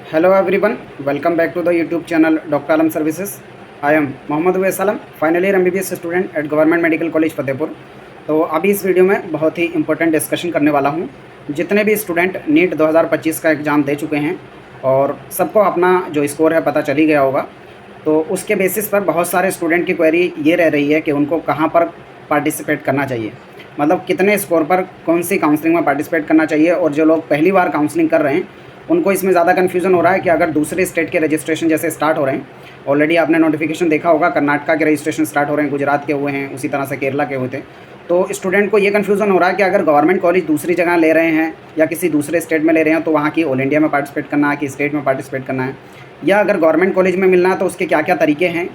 Hello everyone, welcome back to the YouTube channel Dr. Alam Services. I am Mohammad Uwais Alam, final year MBBS student at Government Medical College Fatehpur. तो अभी इस video में बहुत ही important discussion करने वाला हूँ। जितने भी स्टूडेंट नीट 2025 का एग्ज़ाम दे चुके हैं और सबको अपना जो स्कोर है पता चल ही गया होगा, तो उसके बेसिस पर बहुत सारे स्टूडेंट की क्वेरी ये रह रही है कि उनको कहाँ पर पार्टिसिपेट करना चाहिए, मतलब कितने स्कोर पर कौन सी काउंसलिंग में पार्टिसिपेट करना चाहिए। और जो लोग पहली बार काउंसलिंग कर रहे हैं उनको इसमें ज़्यादा कन्फ्यूज़न हो रहा है कि अगर दूसरे स्टेट के रजिस्ट्रेशन जैसे स्टार्ट हो रहे हैं, ऑलरेडी आपने नोटिफिकेशन देखा होगा, कर्नाटका के रजिस्ट्रेशन स्टार्ट हो रहे हैं, गुजरात के हुए हैं, उसी तरह से केरला के हुए थे। तो स्टूडेंट को ये कन्फ्यूज़न हो रहा है कि अगर गवर्नमेंट कॉलेज दूसरी जगह ले रहे हैं या किसी दूसरे स्टेट में ले रहे हैं तो वहाँ की ऑल इंडिया में पार्टिसिपेट करना है कि स्टेट में पार्टिसिपेट करना है, या अगर गवर्नमेंट कॉलेज में मिलना है तो उसके क्या क्या तरीके हैं,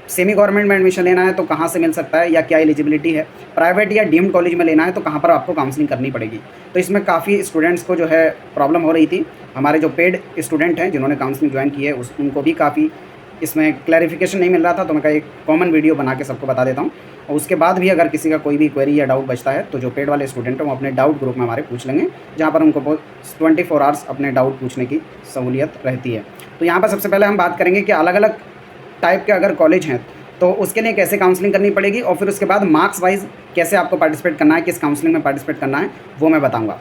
सेमी गवर्नमेंट में एडमिशन लेना है तो कहाँ से मिल सकता है या क्या एलिजिबिलिटी है, प्राइवेट या डीम्ड कॉलेज में लेना है तो कहाँ पर आपको काउंसलिंग करनी पड़ेगी। तो इसमें काफ़ी स्टूडेंट्स को जो है प्रॉब्लम हो रही थी। हमारे जो पेड स्टूडेंट हैं जिन्होंने काउंसलिंग ज्वाइन की है उनको भी काफ़ी इसमें क्लैरिफिकेशन नहीं मिल रहा था। तो मैं एक कॉमन वीडियो बना के सबको बता देता हूँ, और उसके बाद भी अगर किसी का कोई भी क्वेरी या डाउट बचता है तो जो पेड वाले स्टूडेंट हैं वो अपने डाउट ग्रुप में हमारे पूछ लेंगे, जहाँ पर उनको 24 आवर्स अपने डाउट पूछने की सहूलियत रहती है। तो यहाँ पर सबसे पहले हम बात करेंगे कि अलग अलग टाइप के अगर कॉलेज हैं तो उसके लिए कैसे काउंसलिंग करनी पड़ेगी, और फिर उसके बाद मार्क्स वाइज कैसे आपको पार्टिसिपेट करना है, किस काउंसलिंग में पार्टिसिपेट करना है, वो मैं बताऊंगा।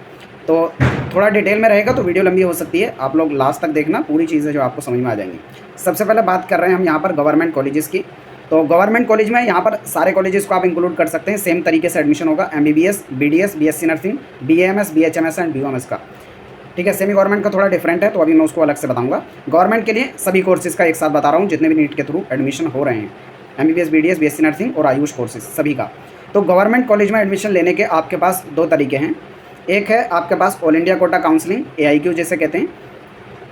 तो थोड़ा डिटेल में रहेगा तो वीडियो लंबी हो सकती है, आप लोग लास्ट तक देखना, पूरी चीज़ें जो आपको समझ में आ जाएंगी। सबसे पहले बात कर रहे हैं हम यहाँ पर गवर्नमेंट कॉलेजेस की। तो गवर्नमेंट कॉलेज में यहाँ पर सारे कॉलेजेस को आप इंक्लूड कर सकते हैं, सेम तरीके से एडमिशन होगा MBBS, BDS, BSc nursing, BAMS, BHMS and BOMS का। ठीक है, सेमी गवर्नमेंट का थोड़ा डिफरेंट है तो अभी मैं उसको अलग से बताऊंगा। गवर्नमेंट के लिए सभी कोर्सेज का एक साथ बता रहा हूँ जितने भी नीट के थ्रू एडमिशन हो रहे हैं, MBBS, BDS, BSc नर्सिंग और आयुष कोर्सेज सभी का। तो गवर्नमेंट कॉलेज में एडमिशन लेने के आपके पास दो तरीके हैं। एक है आपके पास all India quota counselling, AIQ जैसे कहते हैं।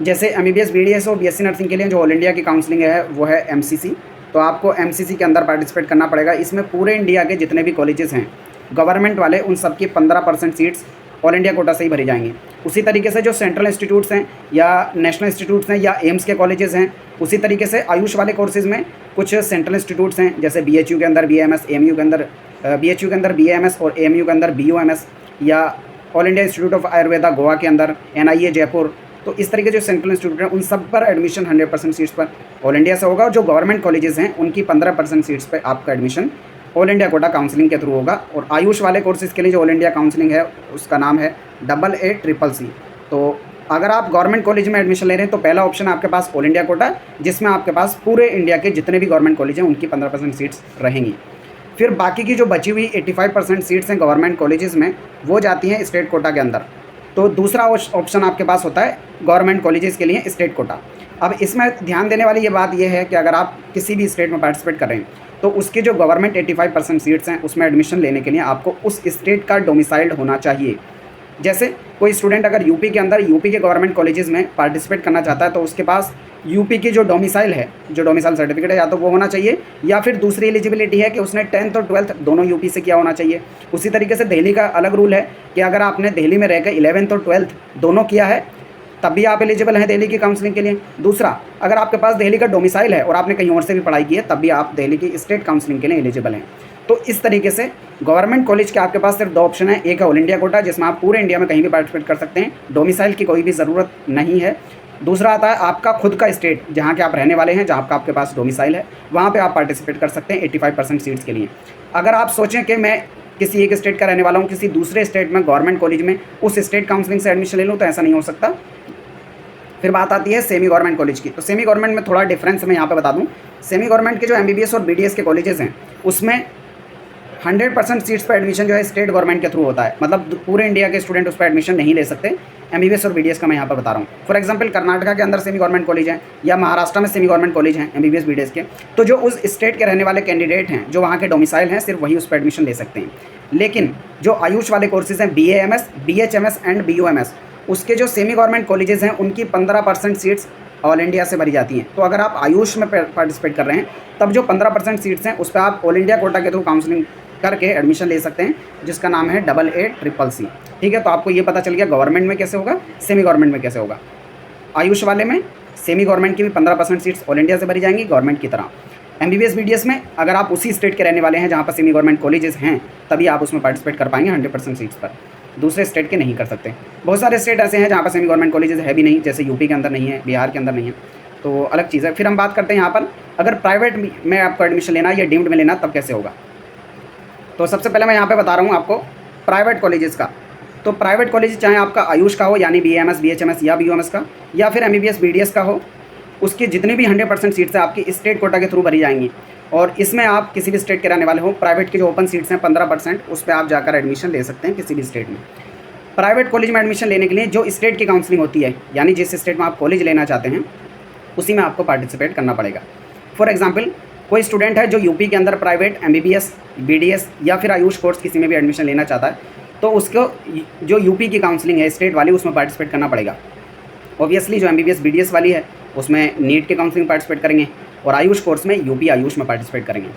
जैसे MBBS, BDS और BSc नर्सिंग के लिए जो ऑल इंडिया की काउंसलिंग है वो है MCC। तो आपको MCC के अंदर पार्टिसिपेट करना पड़ेगा। इसमें पूरे इंडिया के जितने भी कॉलेजेस हैं गवर्नमेंट वाले, उन सब की 15% सीट्स ऑल इंडिया कोटा से ही भरी जाएंगी। उसी तरीके से जो सेंट्रल इंस्टीट्यूट्स हैं या नेशनल इंस्टीट्यूट्स हैं या एम्स के कॉलेजेस हैं, उसी तरीके से आयुष वाले कोर्सेज़ में कुछ सेंट्रल इंस्टीट्यूट्स हैं, जैसे BHU के अंदर BAMS, AMU के अंदर BHU के अंदर BAMS और AMU के अंदर BOMS, या all India institute of Ayurveda Goa के अंदर NIA जयपुर। तो इस तरीके जो सेंट्रल इंस्टीट्यूट हैं उन सब पर एडमिशन 100% सीट्स पर ऑल इंडिया से होगा, और जो गवर्नमेंट कॉलेजेस हैं उनकी 15% सीट्स पर आपका admission all India quota counselling के थ्रू होगा। और आयुष वाले कोर्सेज़ के लिए जो ऑल इंडिया काउंसलिंग है उसका नाम है AACCC। तो अगर आप गवर्नमेंट कॉलेज में एडमिशन ले रहे हैं तो पहला ऑप्शन आपके पास ऑल इंडिया कोटा, जिसमें आपके पास पूरे इंडिया के जितने भी गवर्नमेंट कॉलेज हैं उनकी 15% सीट्स रहेंगी। फिर बाकी की जो बची हुई 85% सीट्स हैं गवर्नमेंट कॉलेजेस में, वो जाती हैं स्टेट कोटा के अंदर। तो दूसरा ऑप्शन आपके पास होता है गवर्नमेंट कॉलेजेस के लिए स्टेट कोटा। अब इसमें ध्यान देने वाली ये बात ये है कि अगर आप किसी भी स्टेट में पार्टिसिपेट कर रहे हैं तो उसके जो गवर्नमेंट 85% सीट्स हैं उसमें एडमिशन लेने के लिए आपको उस स्टेट का डोमिसाइल्ड होना चाहिए। जैसे कोई स्टूडेंट अगर यूपी के अंदर यूपी के गवर्नमेंट कॉलेजेस में पार्टिसिपेट करना चाहता है तो उसके पास यूपी की जो डोमिसाइल है, जो डोमिसाइल सर्टिफिकेट है, या तो वो होना चाहिए, या फिर दूसरी एलिजिबिलिटी है कि उसने 10th और 12th दोनों यूपी से किया होना चाहिए। उसी तरीके से दिल्ली का अलग रूल है कि अगर आपने दिल्ली में रहकर 11th और 12th दोनों किया है तब भी आप एलिजिबल हैं दिल्ली की काउंसलिंग के लिए। दूसरा, अगर आपके पास दिल्ली का डोमिसाइल है और आपने कहीं और से भी पढ़ाई की है तब भी आप दिल्ली की स्टेट काउंसलिंग के लिए एलिजिबल हैं। तो इस तरीके से गवर्नमेंट कॉलेज के आपके पास सिर्फ दो ऑप्शन है, एक है ऑल इंडिया कोटा जिसमें आप पूरे इंडिया में कहीं भी पार्टिसिपेट कर सकते हैं, डोमिसाइल की कोई भी ज़रूरत नहीं है। दूसरा आता है आपका खुद का स्टेट, जहाँ के आप रहने वाले हैं, जहाँ का आपके पास डोमिसाइल है, वहाँ पे आप पार्टिसिपेट कर सकते हैं 85% सीट्स के लिए। अगर आप सोचें कि मैं किसी एक स्टेट का रहने वाला हूँ, किसी दूसरे स्टेट में गवर्नमेंट कॉलेज में उस स्टेट काउंसलिंग से एडमिशन ले लूँ, तो ऐसा नहीं हो सकता। फिर बात आती है सेमी गवर्नमेंट कॉलेज की। तो सेमी गवर्नमेंट में थोड़ा डिफरेंस मैं यहाँ पे बता दूँ। सेमी गवर्नमेंट के जो MBBS और BDS के कॉलेजेस हैं उसमें 100% सीट्स पर एडमिशन जो है स्टेट गवर्नमेंट के थ्रू होता है, मतलब पूरे इंडिया के स्टूडेंट उस पर एडमिशन नहीं ले सकते। MBBS और BDS का मैं यहाँ पर बता रहा हूँ। फॉर एग्जांपल कर्नाटका के अंदर सेमी गवर्नमेंट कॉलेज हैं या महाराष्ट्र में सेमी गवर्नमेंट कॉलेज हैं MBBS BDS के, तो जो उस स्टेट के रहने वाले कैंडिडेट हैं, जो वहाँ के डोमिसाइल हैं, सिर्फ वही उस पर एडमिशन ले सकते हैं। लेकिन जो आयुष वाले कोर्सेज हैं BAMS, BHMS एंड BOMS, उसके जो सेमी गवर्नमेंट कॉलेजेस हैं उनकी 15% सीट्स ऑल इंडिया से भरी जाती हैं। तो अगर आप आयुष में पार्टिसिपेट कर रहे हैं तब जो 15% सीट्स हैं उस पर आप ऑल इंडिया कोटा के थ्रू काउंसलिंग करके एडमिशन ले सकते हैं, जिसका नाम है AACCC। ठीक है, तो आपको ये पता चल गया गवर्नमेंट में कैसे होगा, सेमी गवर्नमेंट में कैसे होगा। आयुष वाले में सेमी गवर्नमेंट की भी 15% सीट्स ऑल इंडिया से भरी जाएंगी गवर्नमेंट की तरह। MBBS BDS में अगर आप उसी स्टेट के रहने वाले हैं जहाँ पर सेमी गवर्नमेंट कॉलेजेस हैं तभी आप उसमें पार्टिसिपेट कर पाएंगे 100% सीट्स पर। दूसरे स्टेट के नहीं कर सकते। बहुत सारे स्टेट ऐसे हैं जहाँ पर सेमी गवर्नमेंट कॉलेजेस है भी नहीं, जैसे यूपी के अंदर नहीं है, बिहार के अंदर नहीं है, तो अलग चीज़ है। फिर हम बात करते हैं यहाँ पर अगर प्राइवेट में आपको एडमिशन लेना है या डीम्ड में लेना तब कैसे होगा। तो सबसे पहले मैं यहाँ पे बता रहा हूँ आपको प्राइवेट कॉलेजेस का। तो प्राइवेट कॉलेज चाहे आपका आयुष का हो यानी BAMS BHMS या BUMS का, या फिर MBBS BDS का हो, उसकी जितनी भी 100% सीट्स हैं आपकी स्टेट कोटा के थ्रू भरी जाएंगी। और इसमें आप किसी भी स्टेट के रहने वाले हो, प्राइवेट की जो ओपन सीट्स हैं 15%, उस पर आप जाकर एडमिशन ले सकते हैं किसी भी स्टेट में। प्राइवेट कॉलेज में एडमिशन लेने के लिए जो स्टेट की काउंसलिंग होती है, यानी जिस स्टेट में आप कॉलेज लेना चाहते हैं उसी में आपको पार्टिसिपेट करना पड़ेगा। फॉर एग्जाम्पल, कोई स्टूडेंट है जो यूपी के अंदर प्राइवेट MBBS BDS या फिर आयुष कोर्स किसी में भी एडमिशन लेना चाहता है, तो उसको जो यूपी की काउंसलिंग है स्टेट वाली, उसमें पार्टिसिपेट करना पड़ेगा। ऑब्वियसली जो MBBS BDS वाली है उसमें नीट की काउंसलिंग पार्टिसिपेट करेंगे, और आयुष कोर्स में यूपी आयुष में पार्टिसिपेट करेंगे।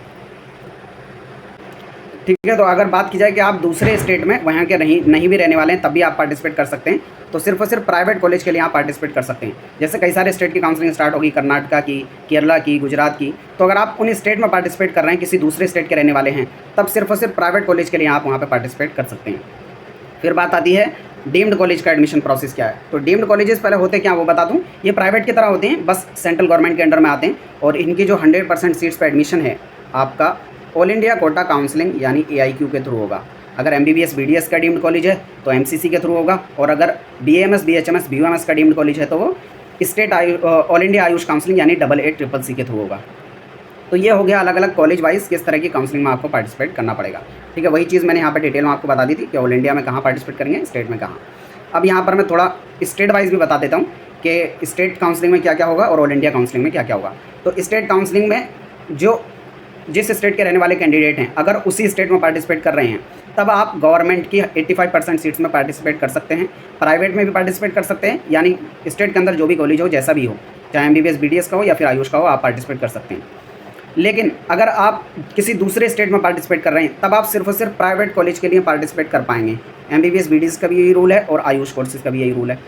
ठीक है, तो अगर बात की जाए कि आप दूसरे स्टेट में वहाँ के नहीं भी रहने वाले हैं तब भी आप पार्टिसिपेट कर सकते हैं, तो सिर्फ और सिर्फ प्राइवेट कॉलेज के लिए आप पार्टिसिपेट कर सकते हैं। जैसे कई सारे स्टेट की काउंसलिंग स्टार्ट होगी, कर्नाटका की, केरला की, गुजरात की, तो अगर आप उन स्टेट में पार्टिसिपेट कर रहे हैं, किसी दूसरे स्टेट के रहने वाले हैं, तब सिर्फ और सिर्फ प्राइवेट कॉलेज के लिए आप वहाँ पर पार्टिसिपेट कर सकते हैं। फिर बात आती है डीम्ड कॉलेज का एडमिशन प्रोसेस क्या है। तो डीम्ड कॉलेजेस पहले होते क्या वो बता दूं, ये प्राइवेट की तरह होते हैं, बस सेंट्रल गवर्नमेंट के अंडर में आते हैं, और इनकी जो 100% सीट्स पर एडमिशन है आपका ऑल इंडिया कोटा काउंसलिंग यानी AIQ के थ्रू होगा। अगर MBBS BDS का डीम्ड कॉलेज है तो MCC के थ्रू होगा, और अगर BAMS BHMS BUMS का डीम्ड कॉलेज है तो वो state all India Ayush counselling यानी AACCC के थ्रू होगा। तो ये हो गया अलग अलग कॉलेज वाइज किस तरह की काउंसलिंग में आपको पार्टिसिपेट करना पड़ेगा। ठीक है, वही चीज़ मैंने यहाँ पर डिटेल में आपको बता दी थी कि ऑल इंडिया में कहाँ पार्टिसिपेट करेंगे, स्टेट में कहाँ। अब यहाँ पर मैं थोड़ा स्टेट वाइज भी बता देता हूँ कि स्टेट काउंसलिंग में क्या क्या होगा और ऑल इंडिया काउंसलिंग में क्या क्या होगा। तो स्टेट काउंसलिंग में जो जिस स्टेट के रहने वाले कैंडिडेट हैं, अगर उसी स्टेट में पार्टिसिपेट कर रहे हैं, तब आप गवर्नमेंट की 85% सीट्स में पार्टिसिपेट कर सकते हैं। प्राइवेट में भी पार्टिसिपेट कर सकते हैं, यानी स्टेट के अंदर जो भी कॉलेज हो, जैसा भी हो, चाहे MBBS BDS का हो या फिर आयुष का हो, आप पार्टिसिपेट कर सकते हैं। लेकिन अगर आप किसी दूसरे स्टेट में पार्टिसिपेट कर रहे हैं, तब आप सिर्फ और सिर्फ प्राइवेट कॉलेज के लिए पार्टिसिपेट कर पाएंगे। MBBS BDS का भी यही रूल है और आयुष कोर्सेज का भी यही रूल है।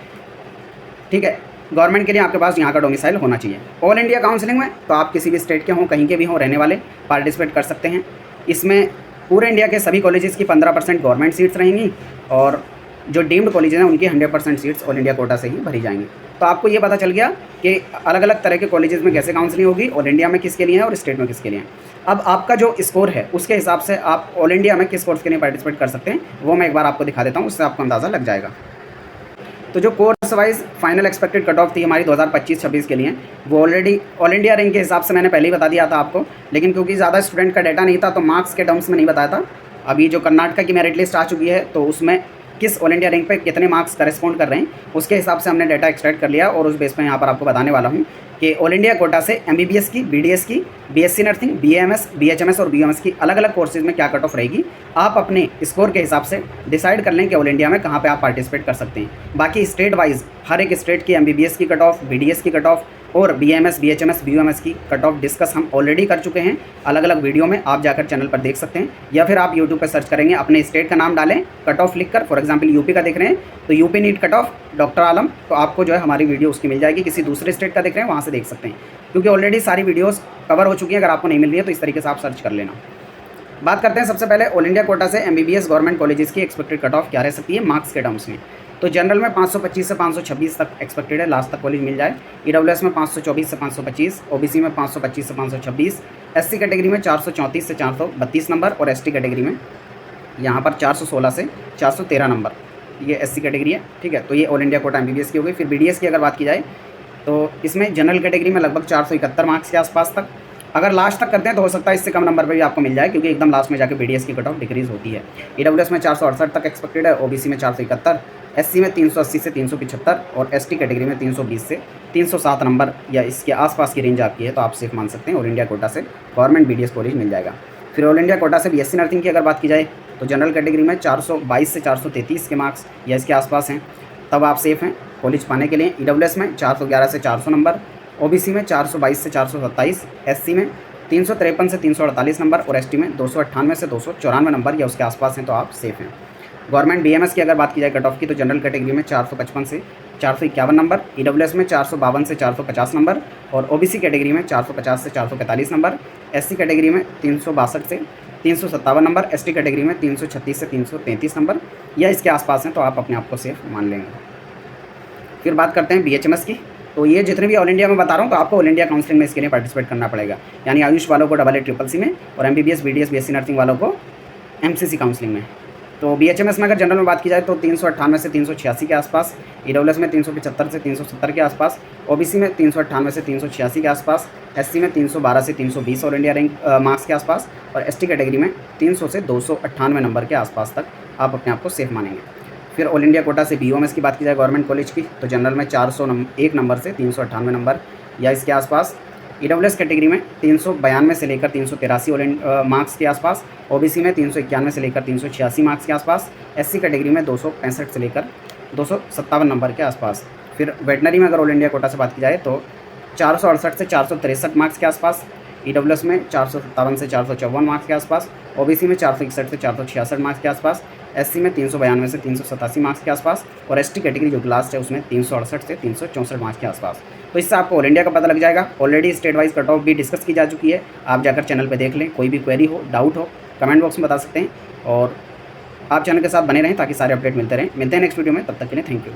ठीक है, गवर्नमेंट के लिए आपके पास यहाँ का डोमिसाइल होना चाहिए। ऑल इंडिया काउंसलिंग में तो आप किसी भी स्टेट के हों, कहीं के भी हों रहने वाले, पार्टिसिपेट कर सकते हैं। इसमें पूरे इंडिया के सभी कॉलेजेस की 15% गवर्नमेंट सीट्स रहेंगी, और जो डीम्ड कॉलेजेस हैं उनकी 100% सीट्स ऑल इंडिया कोटा से ही भरी जाएंगी। तो आपको ये पता चल गया कि अलग अलग तरह के कॉलेजेस में कैसे काउंसलिंग होगी, ऑल इंडिया में किसके लिए है और स्टेट में किसके लिए है। अब आपका जो स्कोर है उसके हिसाब से आप ऑल इंडिया में किस कोर्स के लिए पार्टिसिपेट कर सकते हैं, वो मैं एक बार आपको दिखा देता हूँ, उससे आपको अंदाज़ा लग जाएगा। तो जो course wise final expected cut off थी हमारी 2025-26 के लिए, वो ऑलरेडी ऑल इंडिया रैंक के हिसाब से मैंने पहले ही बता दिया था आपको, लेकिन क्योंकि ज़्यादा स्टूडेंट का डाटा नहीं था तो मार्क्स के टर्म्स में नहीं बताया था। अभी जो कर्नाटका की मेरिट लिस्ट आ चुकी है, तो उसमें किस ऑल इंडिया रैंक पे कितने मार्क्स करेस्पॉन्ड कर रहे हैं उसके हिसाब से हमने डाटा एक्सट्रैक्ट कर लिया, और उस बेस पर यहाँ पर आपको बताने वाला हूँ कि ऑल इंडिया कोटा से MBBS की, BDS की, BSc नर्सिंग, BAMS BHMS और BUMS की अलग अलग कोर्सेज में क्या कट ऑफ रहेगी, आप अपने स्कोर के हिसाब से डिसाइड कर लें कि ऑल इंडिया में कहाँ पे आप पार्टिसिपेट कर सकते हैं। बाकी स्टेट वाइज हर एक स्टेट की MBBS की कट ऑफ, BDS की कट ऑफ और BAMS BHMS BUMS की कट ऑफ डिस्कस हम ऑलरेडी कर चुके हैं अलग अलग वीडियो में, आप जाकर चैनल पर देख सकते हैं, या फिर आप यूट्यूब पर सर्च करेंगे, अपने स्टेट का नाम डालें, कट ऑफ लिख कर, फॉर एग्जाम्पल यूपी का देख रहे हैं तो UP NEET cut off doctor Alam, तो आपको जो है हमारी वीडियो उसकी मिल जाएगी। किसी दूसरे स्टेट का देख रहे हैं वहाँ से देख सकते हैं, क्योंकि ऑलरेडी सारी वीडियोज़ कवर हो चुकी हैं। अगर आपको नहीं मिल रही है तो इस तरीके से आप सर्च कर लेना। बात करते हैं सबसे पहले ऑल इंडिया कोटा से MBBS गवर्नमेंट कॉलेजेस की एक्सपेक्टेड कट ऑफ क्या रह सकती है मार्क्स के टर्म्स में। तो जनरल में 525 से 526 तक एक्सपेक्टेड है, लास्ट तक कॉलेज मिल जाए। EWS में 524 से 525, OBC में 525 से 526, SC कैटेगरी में 434 से 432 नंबर, और ST कैटेगरी में यहाँ पर 416 से 413 नंबर, ये SC कैटेगरी है। ठीक है, तो ये ऑल इंडिया कोटा MBBS की हो गई। फिर BDS की अगर बात की जाए तो इसमें जनरल कैटेगरी में लगभग 471 मार्क्स के आसपास तक, अगर लास्ट तक करते हैं तो हो सकता है इससे कम नंबर पर भी आपको मिल जाए, क्योंकि एकदम लास्ट में जाके BDS की कट ऑफ डिक्रीज होती है। EWS में 468 तक एक्सपेक्टेड है, OBC में 471, SC में 380 से 375 और ST कैटेगरी में 320 से 307 नंबर या इसके आसपास की रेंज आपकी है, तो आप सेफ मान सकते हैं ऑल इंडिया कोटा से गवर्नमेंट BDS कॉलेज मिल जाएगा। फिर ऑल इंडिया कोटा से BSc नर्सिंग की अगर बात की जाए तो जनरल कैटेगरी में 422 से 433 के मार्क्स या इसके आसपास हैं, तब आप सेफ़ हैं कॉलेज पाने के लिए। EWS में 411 से 400 नंबर, OBC में 422 से 427, SC में 353 से 348 नंबर और ST में 298 से 294 नंबर या उसके आसपास हैं, तो आप सेफ़ हैं। गवर्नमेंट BMS की अगर बात की जाए कट ऑफ की, तो जनरल कैटेगरी में 455 से 451 नंबर, EWS में 452 से 450 नंबर और OBC कैटेगरी में 450 से 445 नंबर, SC कैटेगरी में 362 से 357 नंबर, ST कैटेगरी में 336 से 333 नंबर या इसके आसपास हैं तो आप अपने आप को सेफ मान लेंगे। फिर बात करते हैं BHMS की। तो ये जितने भी ऑल इंडिया में बता रहा हूँ तो आपको ऑल इंडिया काउंसलिंग में इसके लिए पार्टिसिपेट करना पड़ेगा, यानी आयुष वालों को AA CCC में और MBBS BDS BSc नर्सिंग वालों को MCC काउंसलिंग में। तो BHMS में अगर जनरल में बात की जाए तो 398 से 386 के आसपास, EWS में 375 से 370 के आसपास, OBC में 398 से 386 के आसपास, SC में 312 से 320 ऑल इंडिया रैंक मार्क्स के आसपास, और ST कैटेगरी में 300 से 298 नंबर के आसपास तक आप अपने आप को सेफ मानेंगे। फिर ऑल इंडिया कोटा से BOMS की बात की जाए गवर्नमेंट कॉलेज की, तो जनरल में 401 नंबर से 398 नंबर या इसके आसपास, EWS कैटेगरी में 392 से लेकर 383 मार्क्स के आसपास, OBC में 391 से लेकर 386 मार्क्स के आसपास, SC कैटेगरी में 265 से लेकर 257 नंबर के आसपास। फिर वेटनरी में अगर ऑल इंडिया कोटा से बात की जाए तो 468 से 463 मार्क्स के आसपास, EWS में 457 से 454 मार्क्स के आसपास, OBC में 461 से 466 मार्क्स के आसपास, SC में 392 से 387 मार्क्स के आसपास, और ST कैटेगरी जो लास्ट है उसमें 368 से 364 मार्क्स के आसपास। तो इससे आपको ऑल इंडिया का पता लग जाएगा। Already state wise cut off भी डिस्कस की जा चुकी है, आप जाकर चैनल पे देख लें। कोई भी क्वेरी हो, डाउट हो, कमेंट बॉक्स में बता सकते हैं, और आप चैनल के साथ बने रहें ताकि सारे अपडेट मिलते रहें। मिलते हैं नेक्स्ट वीडियो में, तब तक के लिए थैंक यू।